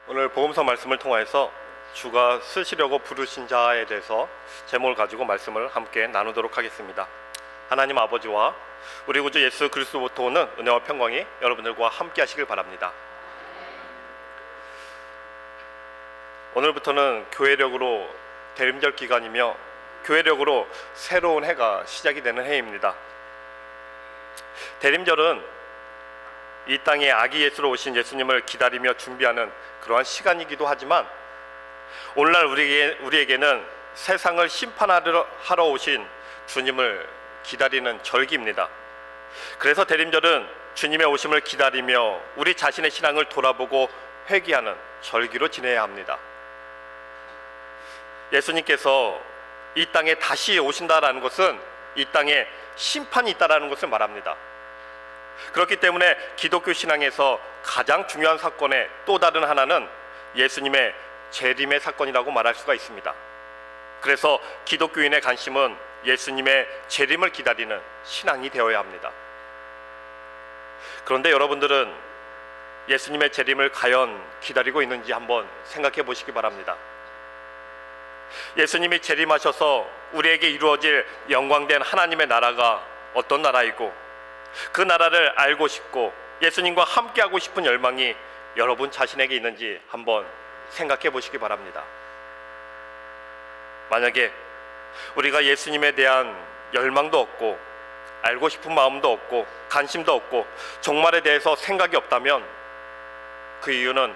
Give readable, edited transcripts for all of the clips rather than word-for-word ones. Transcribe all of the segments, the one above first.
오늘 복음서 말씀을 통해서 주가 쓰시려고 부르신 자에 대해서 제목을 가지고 말씀을 함께 나누도록 하겠습니다. 하나님 아버지와 우리 구주 예수 그리스도부터 오는 은혜와 평강이 여러분들과 함께 하시길 바랍니다. 오늘부터는 교회력으로 대림절 기간이며 교회력으로 새로운 해가 시작이 되는 해입니다. 대림절은 이 땅에 아기 예수로 오신 예수님을 기다리며 준비하는 그러한 시간이기도 하지만 오늘날 우리에게는 세상을 심판하러 오신 주님을 기다리는 절기입니다. 그래서 대림절은 주님의 오심을 기다리며 우리 자신의 신앙을 돌아보고 회개하는 절기로 지내야 합니다. 예수님께서 이 땅에 다시 오신다라는 것은 이 땅에 심판이 있다라는 것을 말합니다. 그렇기 때문에 기독교 신앙에서 가장 중요한 사건의 또 다른 하나는 예수님의 재림의 사건이라고 말할 수가 있습니다. 그래서 기독교인의 관심은 예수님의 재림을 기다리는 신앙이 되어야 합니다. 그런데 여러분들은 예수님의 재림을 과연 기다리고 있는지 한번 생각해 보시기 바랍니다. 예수님이 재림하셔서 우리에게 이루어질 영광된 하나님의 나라가 어떤 나라이고 그 나라를 알고 싶고 예수님과 함께하고 싶은 열망이 여러분 자신에게 있는지 한번 생각해 보시기 바랍니다. 만약에 우리가 예수님에 대한 열망도 없고 알고 싶은 마음도 없고 관심도 없고 종말에 대해서 생각이 없다면 그 이유는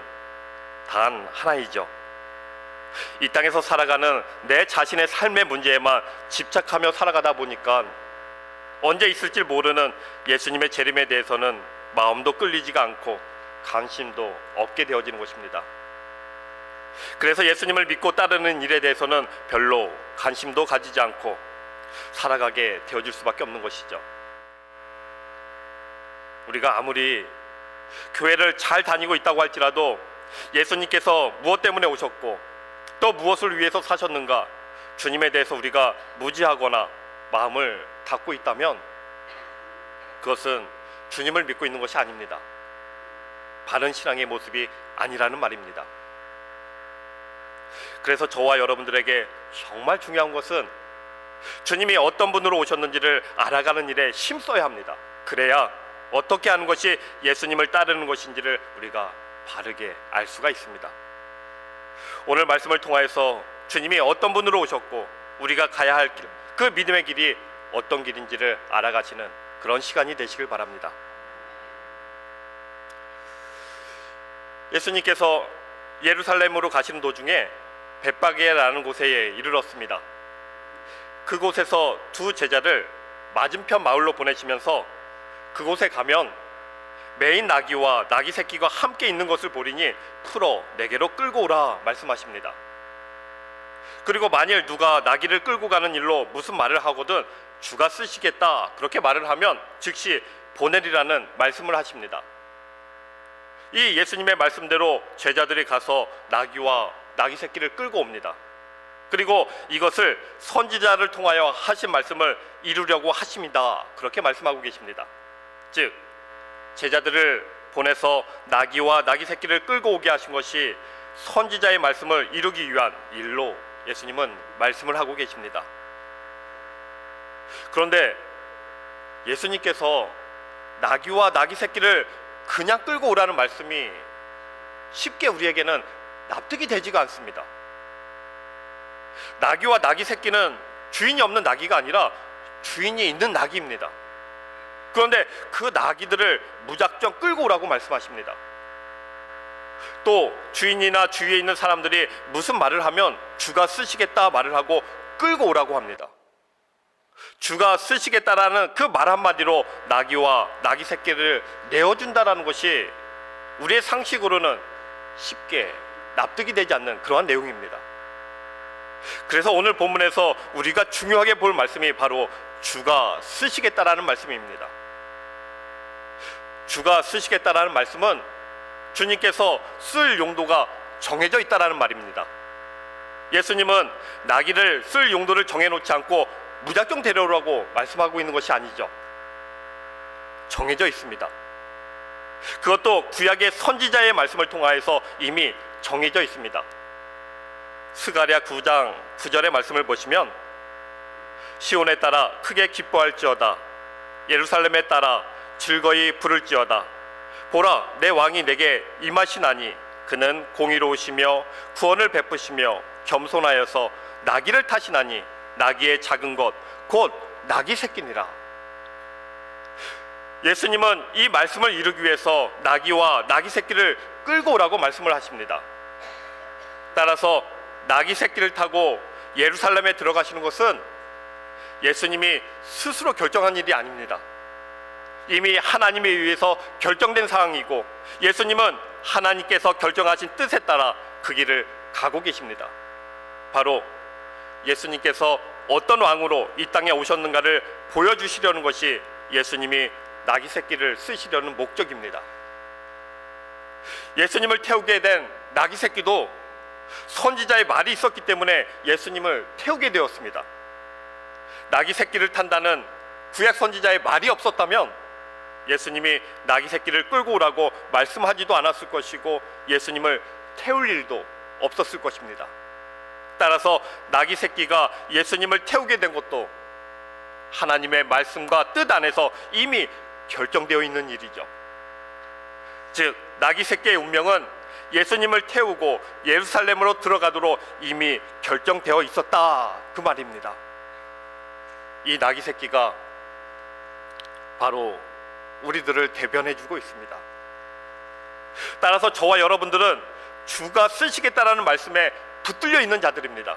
단 하나이죠. 이 땅에서 살아가는 내 자신의 삶의 문제에만 집착하며 살아가다 보니까 언제 있을지 모르는 예수님의 재림에 대해서는 마음도 끌리지가 않고 관심도 없게 되어지는 것입니다. 그래서 예수님을 믿고 따르는 일에 대해서는 별로 관심도 가지지 않고 살아가게 되어질 수밖에 없는 것이죠. 우리가 아무리 교회를 잘 다니고 있다고 할지라도 예수님께서 무엇 때문에 오셨고 또 무엇을 위해서 사셨는가 주님에 대해서 우리가 무지하거나 마음을 닫고 있다면 그것은 주님을 믿고 있는 것이 아닙니다. 바른 신앙의 모습이 아니라는 말입니다. 그래서 저와 여러분들에게 정말 중요한 것은 주님이 어떤 분으로 오셨는지를 알아가는 일에 힘써야 합니다. 그래야 어떻게 하는 것이 예수님을 따르는 것인지를 우리가 바르게 알 수가 있습니다. 오늘 말씀을 통하여서 주님이 어떤 분으로 오셨고 우리가 가야 할 길, 그 믿음의 길이 어떤 길인지를 알아가시는 그런 시간이 되시길 바랍니다. 예수님께서 예루살렘으로 가시는 도중에 벳바게라는 곳에 이르렀습니다. 그곳에서 두 제자를 맞은편 마을로 보내시면서 그곳에 가면 매인 나귀와 나귀 새끼가 함께 있는 것을 보리니 풀어 내게로 끌고 오라 말씀하십니다. 그리고 만일 누가 나귀를 끌고 가는 일로 무슨 말을 하거든 주가 쓰시겠다 그렇게 말을 하면 즉시 보내리라는 말씀을 하십니다. 이 예수님의 말씀대로 제자들이 가서 나귀와 나귀 새끼를 끌고 옵니다. 그리고 이것을 선지자를 통하여 하신 말씀을 이루려고 하십니다. 그렇게 말씀하고 계십니다. 즉 제자들을 보내서 나귀와 나귀 새끼를 끌고 오게 하신 것이 선지자의 말씀을 이루기 위한 일로 예수님은 말씀을 하고 계십니다. 그런데 예수님께서 나귀와 나귀 새끼를 그냥 끌고 오라는 말씀이 쉽게 우리에게는 납득이 되지가 않습니다. 나귀와 나귀 새끼는 주인이 없는 나귀가 아니라 주인이 있는 나귀입니다. 그런데 그 나귀들을 무작정 끌고 오라고 말씀하십니다. 또 주인이나 주위에 있는 사람들이 무슨 말을 하면 주가 쓰시겠다 말을 하고 끌고 오라고 합니다. 주가 쓰시겠다라는 그 말 한마디로 나귀와 나귀 새끼를 내어준다라는 것이 우리의 상식으로는 쉽게 납득이 되지 않는 그러한 내용입니다. 그래서 오늘 본문에서 우리가 중요하게 볼 말씀이 바로 주가 쓰시겠다라는 말씀입니다. 주가 쓰시겠다라는 말씀은 주님께서 쓸 용도가 정해져 있다라는 말입니다. 예수님은 나귀를 쓸 용도를 정해놓지 않고 무작정 데려오라고 말씀하고 있는 것이 아니죠. 정해져 있습니다. 그것도 구약의 선지자의 말씀을 통하여서 이미 정해져 있습니다. 스가랴 9장 9절의 말씀을 보시면 시온에 따라 크게 기뻐할지어다 예루살렘에 따라 즐거이 부를지어다 보라 내 왕이 내게 임하시나니 그는 공의로우시며 구원을 베푸시며 겸손하여서 나귀를 타시나니 나귀의 작은 것 곧 나귀 새끼니라. 예수님은 이 말씀을 이루기 위해서 나귀와 나귀 새끼를 끌고 오라고 말씀을 하십니다. 따라서 나귀 새끼를 타고 예루살렘에 들어가시는 것은 예수님이 스스로 결정한 일이 아닙니다. 이미 하나님에 의해서 결정된 상황이고 예수님은 하나님께서 결정하신 뜻에 따라 그 길을 가고 계십니다. 바로 예수님께서 어떤 왕으로 이 땅에 오셨는가를 보여주시려는 것이 예수님이 나귀 새끼를 쓰시려는 목적입니다. 예수님을 태우게 된 나귀 새끼도 선지자의 말이 있었기 때문에 예수님을 태우게 되었습니다. 나귀 새끼를 탄다는 구약 선지자의 말이 없었다면 예수님이 나귀 새끼를 끌고 오라고 말씀하지도 않았을 것이고 예수님을 태울 일도 없었을 것입니다. 따라서 나귀 새끼가 예수님을 태우게 된 것도 하나님의 말씀과 뜻 안에서 이미 결정되어 있는 일이죠. 즉 나귀 새끼의 운명은 예수님을 태우고 예루살렘으로 들어가도록 이미 결정되어 있었다 그 말입니다. 이 나귀 새끼가 바로 우리들을 대변해주고 있습니다. 따라서 저와 여러분들은 주가 쓰시겠다라는 말씀에 붙들려 있는 자들입니다.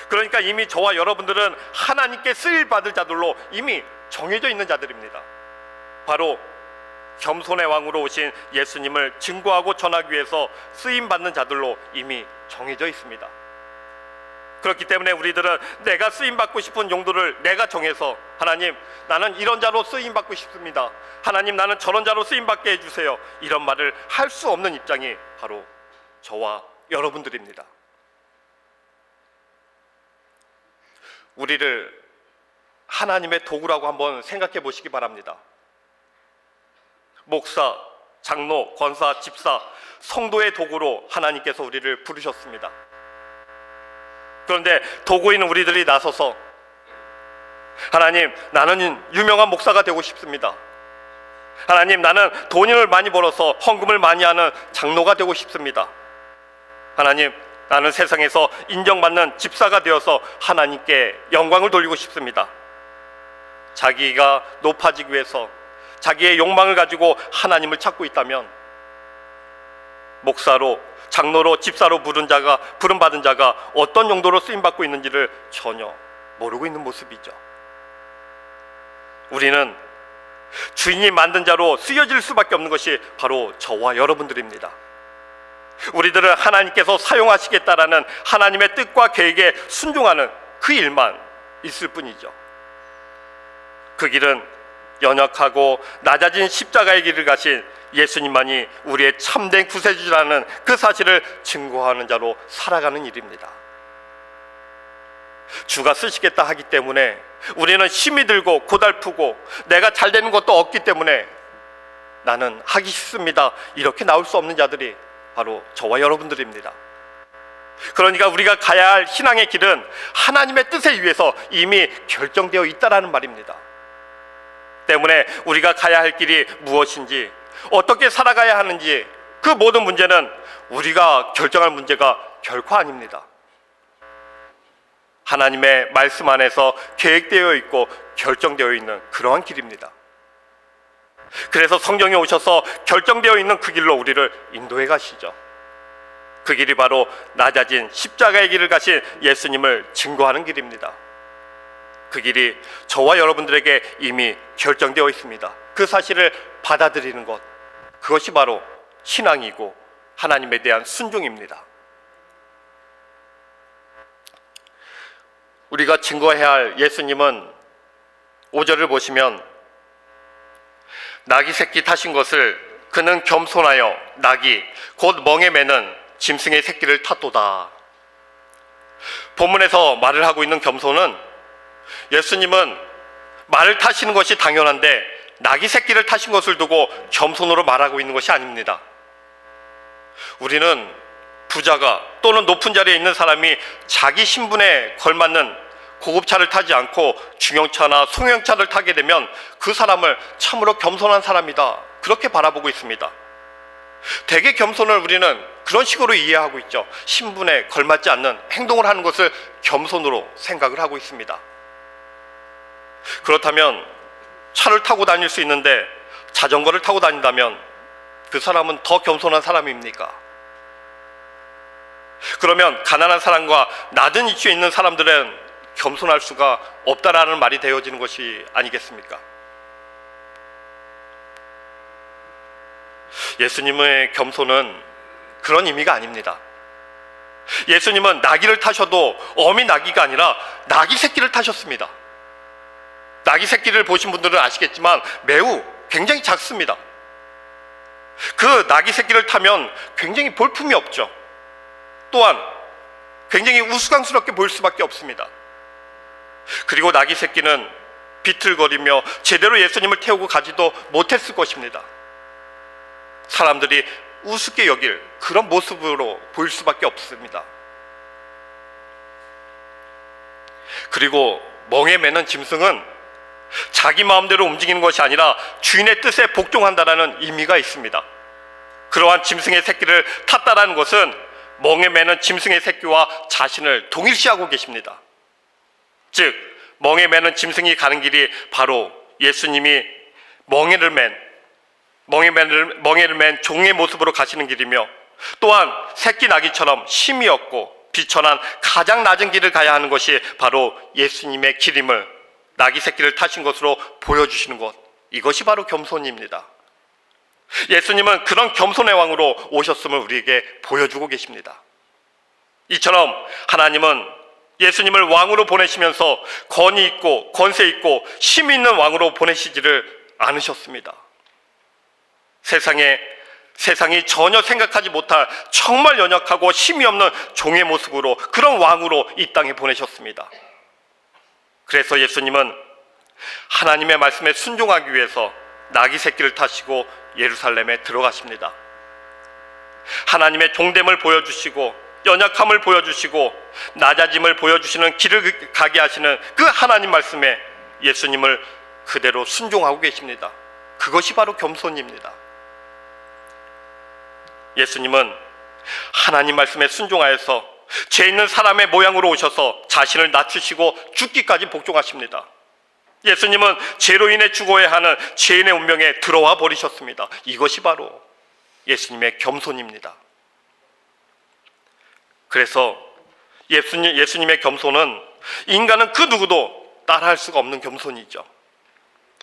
그러니까 이미 저와 여러분들은 하나님께 쓰일 받을 자들로 이미 정해져 있는 자들입니다. 바로 겸손의 왕으로 오신 예수님을 증거하고 전하기 위해서 쓰임받는 자들로 이미 정해져 있습니다. 그렇기 때문에 우리들은 내가 쓰임받고 싶은 용도를 내가 정해서 하나님 나는 이런 자로 쓰임받고 싶습니다, 하나님 나는 저런 자로 쓰임받게 해주세요, 이런 말을 할 수 없는 입장이 바로 저와 여러분들입니다. 우리를 하나님의 도구라고 한번 생각해 보시기 바랍니다. 목사, 장로, 권사, 집사, 성도의 도구로 하나님께서 우리를 부르셨습니다. 그런데 도구인 우리들이 나서서 하나님 나는 유명한 목사가 되고 싶습니다, 하나님 나는 돈을 많이 벌어서 헌금을 많이 하는 장로가 되고 싶습니다, 하나님 나는 세상에서 인정받는 집사가 되어서 하나님께 영광을 돌리고 싶습니다. 자기가 높아지기 위해서 자기의 욕망을 가지고 하나님을 찾고 있다면 목사로, 장로로, 집사로 부름받은 자가 어떤 용도로 쓰임받고 있는지를 전혀 모르고 있는 모습이죠. 우리는 주인이 만든 자로 쓰여질 수밖에 없는 것이 바로 저와 여러분들입니다. 우리들은 하나님께서 사용하시겠다라는 하나님의 뜻과 계획에 순종하는 그 일만 있을 뿐이죠. 그 길은 연약하고 낮아진 십자가의 길을 가신 예수님만이 우리의 참된 구세주라는 그 사실을 증거하는 자로 살아가는 일입니다. 주가 쓰시겠다 하기 때문에 우리는 힘이 들고 고달프고 내가 잘 되는 것도 없기 때문에 나는 하기 싫습니다, 이렇게 나올 수 없는 자들이 바로 저와 여러분들입니다. 그러니까 우리가 가야 할 신앙의 길은 하나님의 뜻에 의해서 이미 결정되어 있다라는 말입니다. 때문에 우리가 가야 할 길이 무엇인지, 어떻게 살아가야 하는지, 그 모든 문제는 우리가 결정할 문제가 결코 아닙니다. 하나님의 말씀 안에서 계획되어 있고 결정되어 있는 그러한 길입니다. 그래서 성령이 오셔서 결정되어 있는 그 길로 우리를 인도해 가시죠. 그 길이 바로 낮아진 십자가의 길을 가신 예수님을 증거하는 길입니다. 그 길이 저와 여러분들에게 이미 결정되어 있습니다. 그 사실을 받아들이는 것, 그것이 바로 신앙이고 하나님에 대한 순종입니다. 우리가 증거해야 할 예수님은 5절을 보시면 나귀 새끼 타신 것을 그는 겸손하여 나귀 곧 멍에 매는 짐승의 새끼를 탔도다. 본문에서 말을 하고 있는 겸손은 예수님은 말을 타시는 것이 당연한데 나귀 새끼를 타신 것을 두고 겸손으로 말하고 있는 것이 아닙니다. 우리는 부자가 또는 높은 자리에 있는 사람이 자기 신분에 걸맞는 고급차를 타지 않고 중형차나 소형차를 타게 되면 그 사람을 참으로 겸손한 사람이다, 그렇게 바라보고 있습니다. 대개 겸손을 우리는 그런 식으로 이해하고 있죠. 신분에 걸맞지 않는 행동을 하는 것을 겸손으로 생각을 하고 있습니다. 그렇다면 차를 타고 다닐 수 있는데 자전거를 타고 다닌다면 그 사람은 더 겸손한 사람입니까? 그러면 가난한 사람과 낮은 위치에 있는 사람들은 겸손할 수가 없다라는 말이 되어지는 것이 아니겠습니까? 예수님의 겸손은 그런 의미가 아닙니다. 예수님은 나귀를 타셔도 어미 나귀가 아니라 나귀 새끼를 타셨습니다. 나귀 새끼를 보신 분들은 아시겠지만 매우 굉장히 작습니다. 그 나귀 새끼를 타면 굉장히 볼품이 없죠. 또한 굉장히 우스꽝스럽게 보일 수밖에 없습니다. 그리고 나귀 새끼는 비틀거리며 제대로 예수님을 태우고 가지도 못했을 것입니다. 사람들이 우습게 여길 그런 모습으로 보일 수밖에 없습니다. 그리고 멍에 매는 짐승은 자기 마음대로 움직이는 것이 아니라 주인의 뜻에 복종한다는 의미가 있습니다. 그러한 짐승의 새끼를 탔다라는 것은 멍에 매는 짐승의 새끼와 자신을 동일시하고 계십니다. 즉 멍에 매는 짐승이 가는 길이 바로 예수님이 멍에를 맨 종의 모습으로 가시는 길이며, 또한 새끼 나귀처럼 힘이 없고 비천한 가장 낮은 길을 가야 하는 것이 바로 예수님의 길임을 나귀 새끼를 타신 것으로 보여주시는 것, 이것이 바로 겸손입니다. 예수님은 그런 겸손의 왕으로 오셨음을 우리에게 보여주고 계십니다. 이처럼 하나님은 예수님을 왕으로 보내시면서 권위 있고 권세 있고 힘 있는 왕으로 보내시지를 않으셨습니다. 세상이 전혀 생각하지 못할 정말 연약하고 힘이 없는 종의 모습으로, 그런 왕으로 이 땅에 보내셨습니다. 그래서 예수님은 하나님의 말씀에 순종하기 위해서 나귀 새끼를 타시고 예루살렘에 들어가십니다. 하나님의 종됨을 보여주시고 연약함을 보여주시고 낮아짐을 보여주시는 길을 가게 하시는 그 하나님 말씀에 예수님을 그대로 순종하고 계십니다. 그것이 바로 겸손입니다. 예수님은 하나님 말씀에 순종하여서 죄 있는 사람의 모양으로 오셔서 자신을 낮추시고 죽기까지 복종하십니다. 예수님은 죄로 인해 죽어야 하는 죄인의 운명에 들어와 버리셨습니다. 이것이 바로 예수님의 겸손입니다. 그래서 예수님의 겸손은 인간은 그 누구도 따라할 수가 없는 겸손이죠.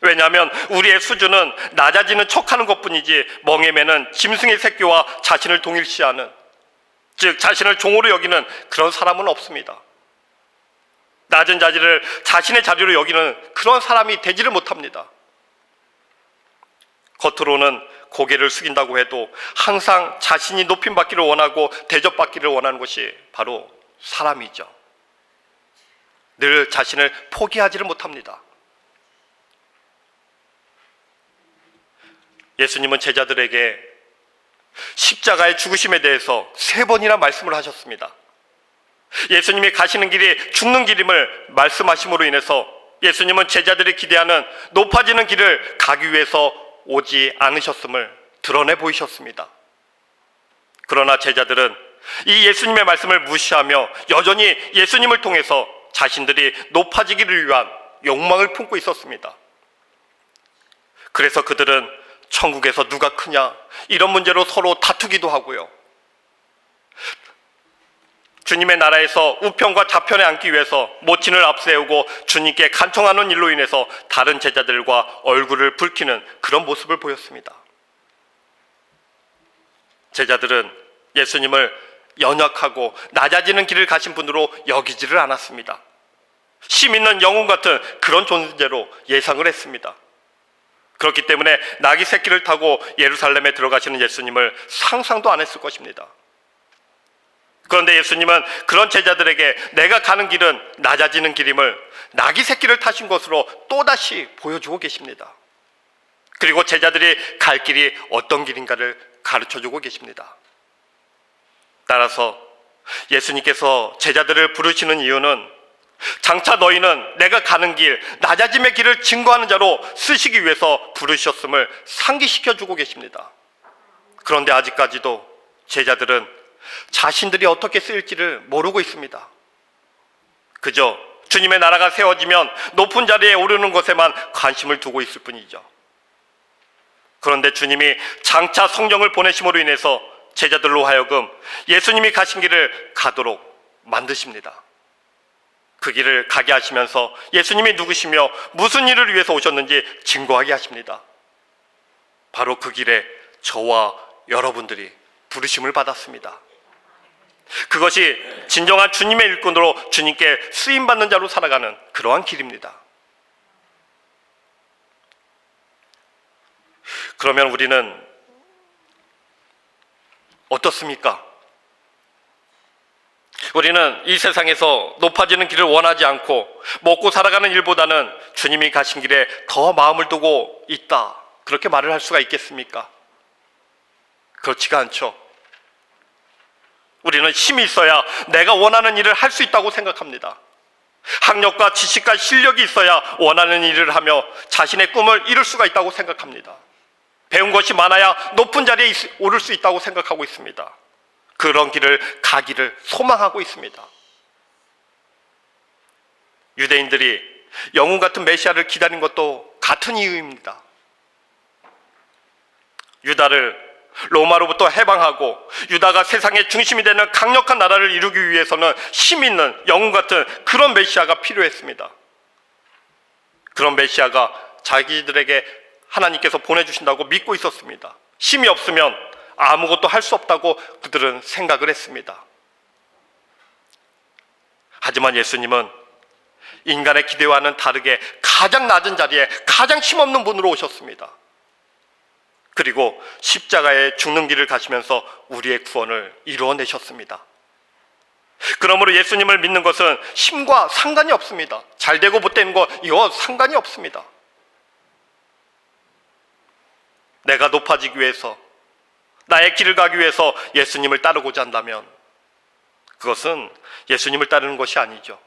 왜냐하면 우리의 수준은 낮아지는 척하는 것뿐이지 멍에 매는 짐승의 새끼와 자신을 동일시하는, 즉 자신을 종으로 여기는 그런 사람은 없습니다. 낮은 자리를 자신의 자리로 여기는 그런 사람이 되지를 못합니다. 겉으로는 고개를 숙인다고 해도 항상 자신이 높임받기를 원하고 대접받기를 원하는 것이 바로 사람이죠. 늘 자신을 포기하지를 못합니다. 예수님은 제자들에게 십자가의 죽으심에 대해서 3번이나 말씀을 하셨습니다. 예수님이 가시는 길이 죽는 길임을 말씀하심으로 인해서 예수님은 제자들이 기대하는 높아지는 길을 가기 위해서 오지 않으셨음을 드러내 보이셨습니다. 그러나 제자들은 이 예수님의 말씀을 무시하며 여전히 예수님을 통해서 자신들이 높아지기를 위한 욕망을 품고 있었습니다. 그래서 그들은 천국에서 누가 크냐 이런 문제로 서로 다투기도 하고요, 주님의 나라에서 우편과 좌편에 앉기 위해서 모친을 앞세우고 주님께 간청하는 일로 인해서 다른 제자들과 얼굴을 붉히는 그런 모습을 보였습니다. 제자들은 예수님을 연약하고 낮아지는 길을 가신 분으로 여기지를 않았습니다. 힘 있는 영웅 같은 그런 존재로 예상을 했습니다. 그렇기 때문에 나귀 새끼를 타고 예루살렘에 들어가시는 예수님을 상상도 안 했을 것입니다. 그런데 예수님은 그런 제자들에게 내가 가는 길은 낮아지는 길임을 나귀 새끼를 타신 것으로 또다시 보여주고 계십니다. 그리고 제자들이 갈 길이 어떤 길인가를 가르쳐주고 계십니다. 따라서 예수님께서 제자들을 부르시는 이유는 장차 너희는 내가 가는 길, 낮아짐의 길을 증거하는 자로 쓰시기 위해서 부르셨음을 상기시켜주고 계십니다. 그런데 아직까지도 제자들은 자신들이 어떻게 쓰일지를 모르고 있습니다. 그저 주님의 나라가 세워지면 높은 자리에 오르는 것에만 관심을 두고 있을 뿐이죠. 그런데 주님이 장차 성령을 보내심으로 인해서 제자들로 하여금 예수님이 가신 길을 가도록 만드십니다. 그 길을 가게 하시면서 예수님이 누구시며 무슨 일을 위해서 오셨는지 증거하게 하십니다. 바로 그 길에 저와 여러분들이 부르심을 받았습니다. 그것이 진정한 주님의 일꾼으로 주님께 쓰임받는 자로 살아가는 그러한 길입니다. 그러면 우리는 어떻습니까? 우리는 이 세상에서 높아지는 길을 원하지 않고 먹고 살아가는 일보다는 주님이 가신 길에 더 마음을 두고 있다, 그렇게 말을 할 수가 있겠습니까? 그렇지가 않죠. 우리는 힘이 있어야 내가 원하는 일을 할 수 있다고 생각합니다. 학력과 지식과 실력이 있어야 원하는 일을 하며 자신의 꿈을 이룰 수가 있다고 생각합니다. 배운 것이 많아야 높은 자리에 오를 수 있다고 생각하고 있습니다. 그런 길을 가기를 소망하고 있습니다. 유대인들이 영웅 같은 메시아를 기다린 것도 같은 이유입니다. 유다를 로마로부터 해방하고 유다가 세상의 중심이 되는 강력한 나라를 이루기 위해서는 힘 있는 영웅 같은 그런 메시아가 필요했습니다. 그런 메시아가 자기들에게 하나님께서 보내주신다고 믿고 있었습니다. 힘이 없으면 아무것도 할 수 없다고 그들은 생각을 했습니다. 하지만 예수님은 인간의 기대와는 다르게 가장 낮은 자리에 가장 힘없는 분으로 오셨습니다. 그리고 십자가에 죽는 길을 가시면서 우리의 구원을 이루어내셨습니다. 그러므로 예수님을 믿는 것은 힘과 상관이 없습니다. 잘 되고 못되는 거 이거 상관이 없습니다. 내가 높아지기 위해서, 나의 길을 가기 위해서 예수님을 따르고자 한다면 그것은 예수님을 따르는 것이 아니죠.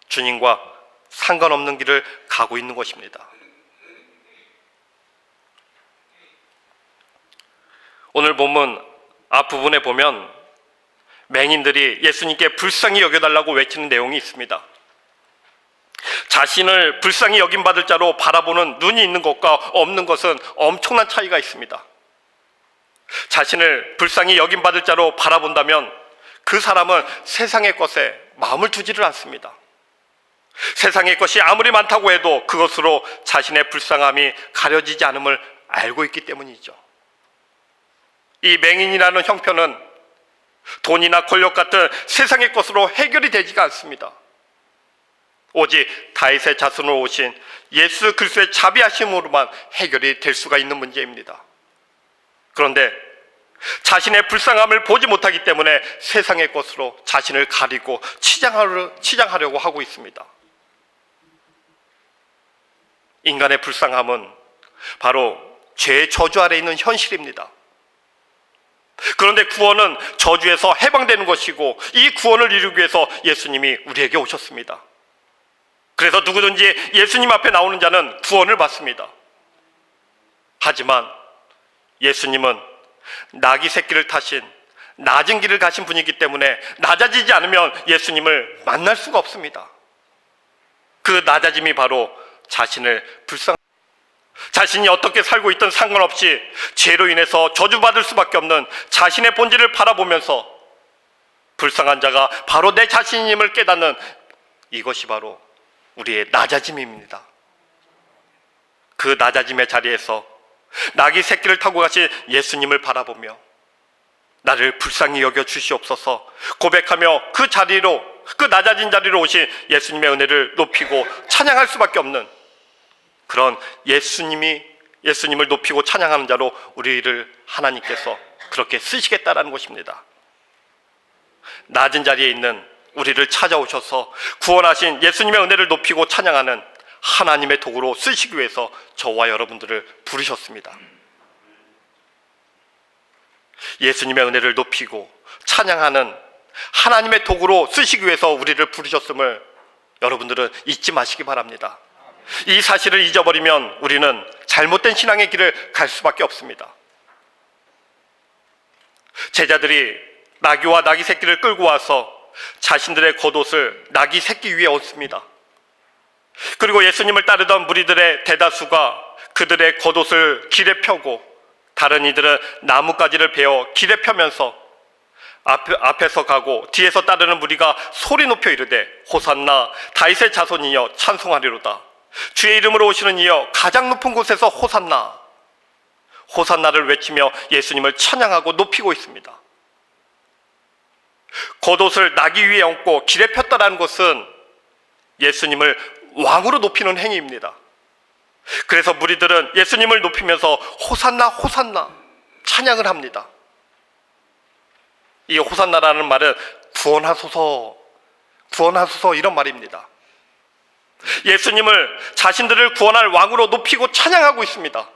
주님과 상관없는 길을 가고 있는 것입니다. 오늘 본문 앞부분에 보면 맹인들이 예수님께 불쌍히 여겨달라고 외치는 내용이 있습니다. 자신을 불쌍히 여김받을 자로 바라보는 눈이 있는 것과 없는 것은 엄청난 차이가 있습니다. 자신을 불쌍히 여김받을 자로 바라본다면 그 사람은 세상의 것에 마음을 두지를 않습니다. 세상의 것이 아무리 많다고 해도 그것으로 자신의 불쌍함이 가려지지 않음을 알고 있기 때문이죠. 이 맹인이라는 형편은 돈이나 권력 같은 세상의 것으로 해결이 되지가 않습니다. 오직 다윗의 자손으로 오신 예수 그리스도의 자비하심으로만 해결이 될 수가 있는 문제입니다. 그런데 자신의 불쌍함을 보지 못하기 때문에 세상의 것으로 자신을 가리고 치장하려고 하고 있습니다. 인간의 불쌍함은 바로 죄의 저주 아래 있는 현실입니다. 그런데 구원은 저주에서 해방되는 것이고 이 구원을 이루기 위해서 예수님이 우리에게 오셨습니다. 그래서 누구든지 예수님 앞에 나오는 자는 구원을 받습니다. 하지만 예수님은 나귀 새끼를 타신 낮은 길을 가신 분이기 때문에 낮아지지 않으면 예수님을 만날 수가 없습니다. 그 낮아짐이 바로 자신이 어떻게 살고 있든 상관없이 죄로 인해서 저주받을 수밖에 없는 자신의 본질을 바라보면서 불쌍한 자가 바로 내 자신임을 깨닫는 이것이 바로 우리의 낮아짐입니다. 그 낮아짐의 자리에서 나귀 새끼를 타고 가신 예수님을 바라보며 나를 불쌍히 여겨 주시옵소서 고백하며 그 낮아진 자리로 오신 예수님의 은혜를 높이고 찬양할 수밖에 없는 그런 예수님을 높이고 찬양하는 자로 우리를 하나님께서 그렇게 쓰시겠다라는 것입니다. 낮은 자리에 있는 우리를 찾아오셔서 구원하신 예수님의 은혜를 높이고 찬양하는 하나님의 도구로 쓰시기 위해서 저와 여러분들을 부르셨습니다. 예수님의 은혜를 높이고 찬양하는 하나님의 도구로 쓰시기 위해서 우리를 부르셨음을 여러분들은 잊지 마시기 바랍니다. 이 사실을 잊어버리면 우리는 잘못된 신앙의 길을 갈 수밖에 없습니다. 제자들이 나귀와 나귀 새끼를 끌고 와서 자신들의 겉옷을 나귀 새끼 위에 얹습니다. 그리고 예수님을 따르던 무리들의 대다수가 그들의 겉옷을 길에 펴고 다른 이들은 나뭇가지를 베어 길에 펴면서 앞에서 가고 뒤에서 따르는 무리가 소리 높여 이르되 호산나 다윗의 자손이여 찬송하리로다. 주의 이름으로 오시는 이여 가장 높은 곳에서 호산나. 호산나를 외치며 예수님을 찬양하고 높이고 있습니다. 겉옷을 나귀 위에 얹고 길에 폈다라는 것은 예수님을 왕으로 높이는 행위입니다. 그래서 무리들은 예수님을 높이면서 호산나 호산나 찬양을 합니다. 이 호산나라는 말은 구원하소서 구원하소서 이런 말입니다. 예수님을 자신들을 구원할 왕으로 높이고 찬양하고 있습니다.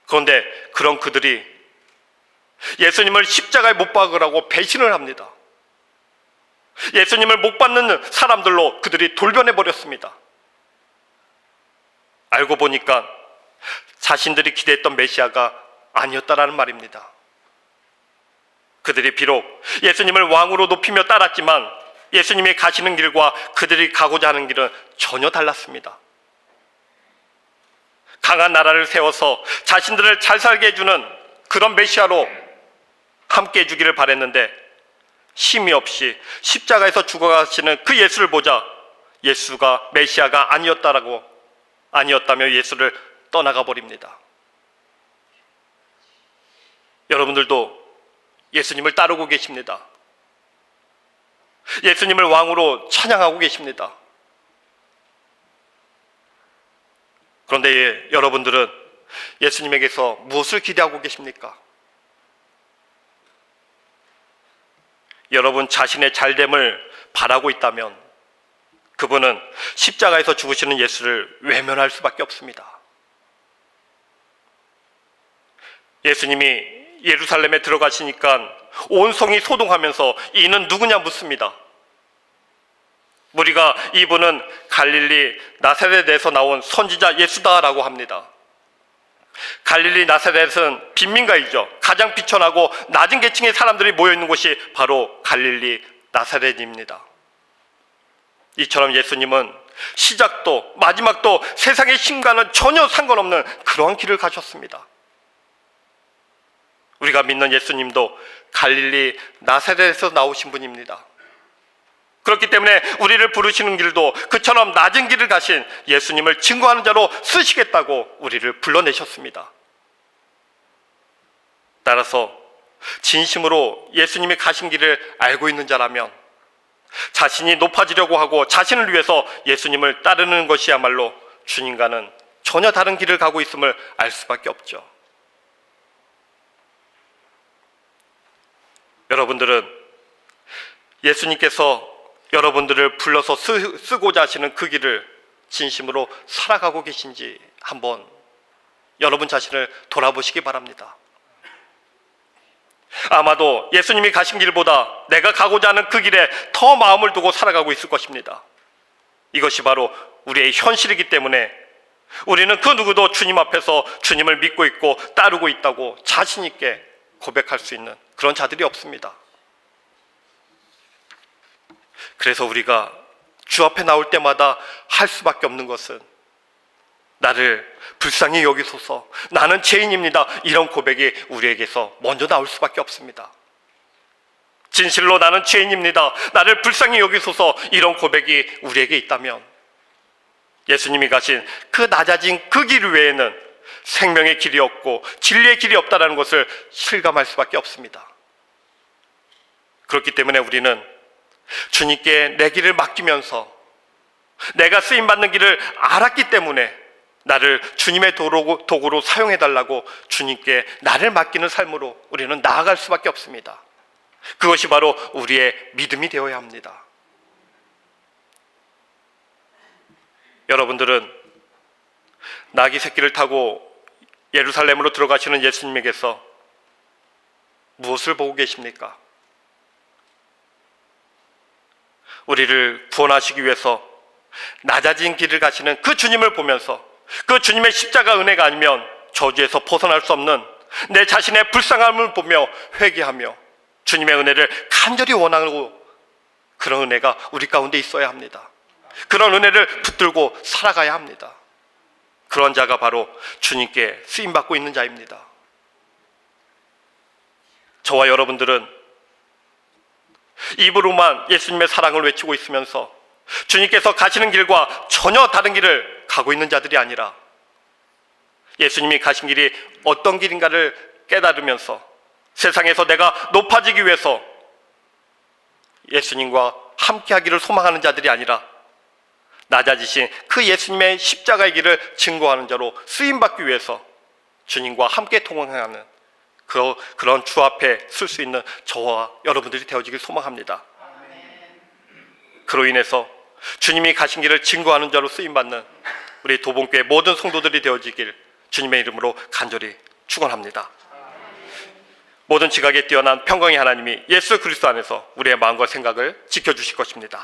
그런데 그런 그들이 예수님을 십자가에 못 박으라고 배신을 합니다. 예수님을 못 받는 사람들로 그들이 돌변해 버렸습니다. 알고 보니까 자신들이 기대했던 메시아가 아니었다라는 말입니다. 그들이 비록 예수님을 왕으로 높이며 따랐지만 예수님이 가시는 길과 그들이 가고자 하는 길은 전혀 달랐습니다. 강한 나라를 세워서 자신들을 잘 살게 해주는 그런 메시아로 함께 해주기를 바랬는데 힘이 없이 십자가에서 죽어가시는 그 예수를 보자 예수가 메시아가 아니었다며 예수를 떠나가 버립니다. 여러분들도 예수님을 따르고 계십니다. 예수님을 왕으로 찬양하고 계십니다. 그런데 여러분들은 예수님에게서 무엇을 기대하고 계십니까? 여러분 자신의 잘됨을 바라고 있다면 그분은 십자가에서 죽으시는 예수를 외면할 수밖에 없습니다. 예수님이 예루살렘에 들어가시니까 온 성이 소동하면서 이는 누구냐 묻습니다. 우리가 이분은 갈릴리 나사렛에서 나온 선지자 예수다라고 합니다. 갈릴리 나사렛은 빈민가이죠. 가장 비천하고 낮은 계층의 사람들이 모여있는 곳이 바로 갈릴리 나사렛입니다. 이처럼 예수님은 시작도 마지막도 세상의 힘과는 전혀 상관없는 그러한 길을 가셨습니다. 우리가 믿는 예수님도 갈릴리 나사렛에서 나오신 분입니다. 그렇기 때문에 우리를 부르시는 길도 그처럼 낮은 길을 가신 예수님을 증거하는 자로 쓰시겠다고 우리를 불러내셨습니다. 따라서 진심으로 예수님이 가신 길을 알고 있는 자라면 자신이 높아지려고 하고 자신을 위해서 예수님을 따르는 것이야말로 주님과는 전혀 다른 길을 가고 있음을 알 수밖에 없죠. 여러분들은 예수님께서 여러분들을 불러서 쓰고자 하시는 그 길을 진심으로 살아가고 계신지 한번 여러분 자신을 돌아보시기 바랍니다. 아마도 예수님이 가신 길보다 내가 가고자 하는 그 길에 더 마음을 두고 살아가고 있을 것입니다. 이것이 바로 우리의 현실이기 때문에 우리는 그 누구도 주님 앞에서 주님을 믿고 있고 따르고 있다고 자신 있게 고백할 수 있는 그런 자들이 없습니다. 그래서 우리가 주 앞에 나올 때마다 할 수밖에 없는 것은 나를 불쌍히 여기소서, 나는 죄인입니다, 이런 고백이 우리에게서 먼저 나올 수밖에 없습니다. 진실로 나는 죄인입니다, 나를 불쌍히 여기소서, 이런 고백이 우리에게 있다면 예수님이 가신 그 낮아진 그 길 외에는 생명의 길이 없고 진리의 길이 없다는 것을 실감할 수밖에 없습니다. 그렇기 때문에 우리는 주님께 내 길을 맡기면서 내가 쓰임받는 길을 알았기 때문에 나를 주님의 도구로 사용해달라고 주님께 나를 맡기는 삶으로 우리는 나아갈 수밖에 없습니다. 그것이 바로 우리의 믿음이 되어야 합니다. 여러분들은 나귀 새끼를 타고 예루살렘으로 들어가시는 예수님에게서 무엇을 보고 계십니까? 우리를 구원하시기 위해서 낮아진 길을 가시는 그 주님을 보면서 그 주님의 십자가 은혜가 아니면 저주에서 벗어날 수 없는 내 자신의 불쌍함을 보며 회개하며 주님의 은혜를 간절히 원하고 그런 은혜가 우리 가운데 있어야 합니다. 그런 은혜를 붙들고 살아가야 합니다. 그런 자가 바로 주님께 쓰임받고 있는 자입니다. 저와 여러분들은 입으로만 예수님의 사랑을 외치고 있으면서 주님께서 가시는 길과 전혀 다른 길을 가고 있는 자들이 아니라 예수님이 가신 길이 어떤 길인가를 깨달으면서 세상에서 내가 높아지기 위해서 예수님과 함께하기를 소망하는 자들이 아니라 낮아지신 그 예수님의 십자가의 길을 증거하는 자로 쓰임받기 위해서 주님과 함께 동행하는 그런 주 앞에 설 수 있는 저와 여러분들이 되어지길 소망합니다. 그로 인해서 주님이 가신 길을 증거하는 자로 쓰임받는 우리 도봉교회 모든 성도들이 되어지길 주님의 이름으로 간절히 축원합니다. 모든 지각에 뛰어난 평강의 하나님이 예수 그리스도 안에서 우리의 마음과 생각을 지켜주실 것입니다.